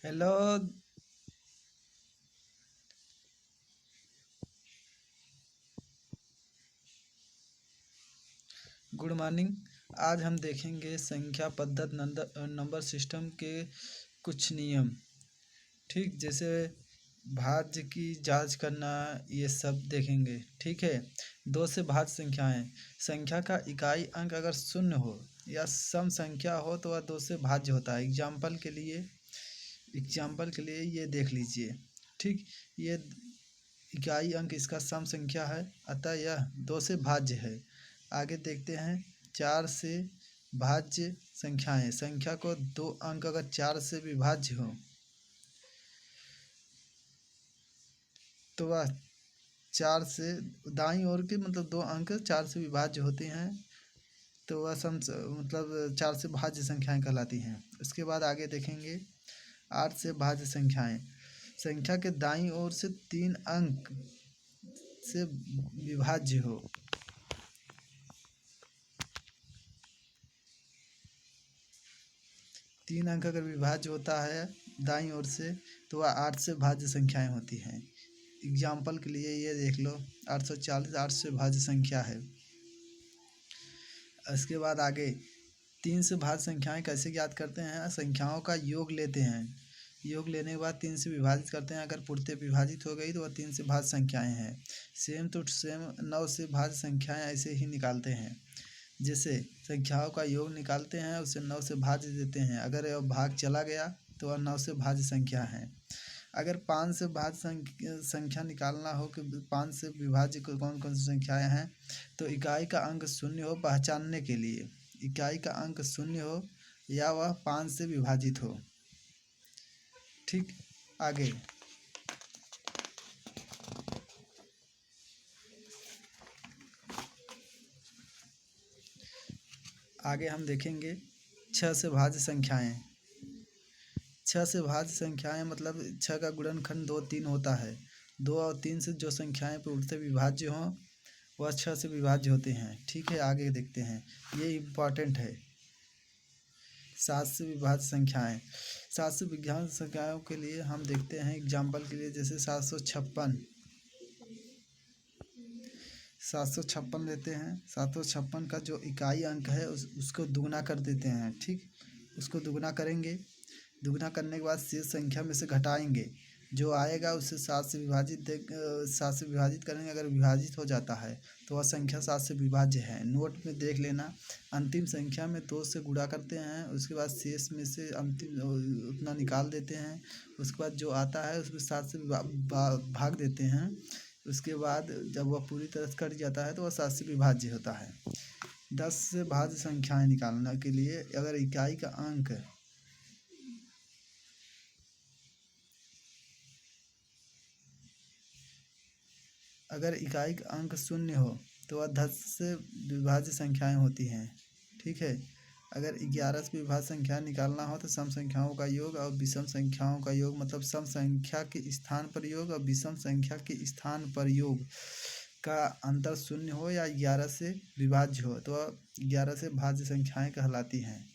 Hello. Good morning. आज हम देखेंगे संख्या पद्धति नंबर सिस्टम के कुछ नियम। ठीक, जैसे भाज्य की जांच करना, ये सब देखेंगे। ठीक है। दो से भाज्य संख्याएं। संख्या का इकाई अंक अगर शून्य हो या सम संख्या हो तो वह दो से भाज्य होता है। एग्जाम्पल के लिए ये देख लीजिए। ठीक, ये इकाई अंक इसका सम संख्या है, अतः यह दो से भाज्य है। आगे देखते हैं। चार से भाज्य संख्याएं। संख्या को दो अंक अगर चार से विभाज्य हो तो वह चार से दाईं ओर के मतलब दो अंक चार से विभाज्य होते हैं, तो वह सम मतलब चार से भाज्य संख्याएं कहलाती हैं। उसके बाद आगे देखेंगे। आठ से भाज्य संख्याएं। संख्या के दाईं ओर से तीन अंक से विभाज्य हो। तीन अंक अगर विभाज्य होता है दाईं ओर से तो वह आठ से भाज्य संख्याएं होती हैं। एग्जाम्पल के लिए ये देख लो, 840 आठ से भाज्य संख्या है। इसके बाद आगे तीन से भाज्य संख्याएं कैसे ज्ञात करते हैं। संख्याओं का योग लेते हैं, योग लेने के बाद तीन से विभाजित करते हैं। अगर पूर्णतः विभाजित हो गई तो वह तीन से भाज्य संख्याएं हैं। सेम टू सेम नौ से भाज्य संख्याएं ऐसे ही निकालते हैं। जैसे संख्याओं का योग निकालते हैं, उसे नौ से भाज्य देते हैं। अगर यह भाग चला गया तो वह नौ से भाज्य संख्या है। अगर पाँच से भाज्य संख्या निकालना हो कि पाँच से विभाज्य कौन कौन सी संख्याएं हैं, तो इकाई का अंक शून्य हो पहचानने के लिए, इकाई का अंक शून्य हो या वह पाँच से विभाजित हो। ठीक, आगे आगे हम देखेंगे। छः से भाज्य संख्याएं। छः से भाज्य संख्याएं मतलब छः का गुणनखंड दो तीन होता है। दो और तीन से जो संख्याएं पूर्णतः विभाज्य हों वह छः से विभाज्य होते हैं। ठीक है, आगे देखते हैं। ये इम्पॉर्टेंट है। सात से विभाज्य संख्याएं। सात से विभाज्य संख्याओं के लिए हम देखते हैं एग्जाम्पल के लिए, जैसे 756। 756 लेते हैं। 756 का जो इकाई अंक है उसको दुगना कर देते हैं। ठीक, उसको दुगना करेंगे। दुगना करने के बाद शेष संख्या में से घटाएंगे, जो आएगा उससे सात से विभाजित करेंगे। अगर विभाजित हो जाता है तो वह संख्या सात से विभाज्य है। नोट में देख लेना। अंतिम संख्या में दो से गुणा करते हैं, उसके बाद शेष में से अंतिम उतना निकाल देते हैं। उसके बाद जो आता है उसमें सात से भाग देते हैं। उसके बाद जब वह पूरी तरह से कट जाता है तो वह सात से विभाज्य होता है। 10 से भाज्य संख्याएं निकालने के लिए अगर इकाई का अंक शून्य हो तो वह 10 से विभाज्य संख्याएं होती हैं। ठीक है। अगर 11 से विभाज्य संख्या निकालना हो तो सम संख्याओं का योग और विषम संख्याओं का योग, मतलब सम संख्या के स्थान पर योग और विषम संख्या के स्थान पर योग का अंतर शून्य हो या 11 से विभाज्य हो तो 11 से भाज्य संख्याएं कहलाती हैं।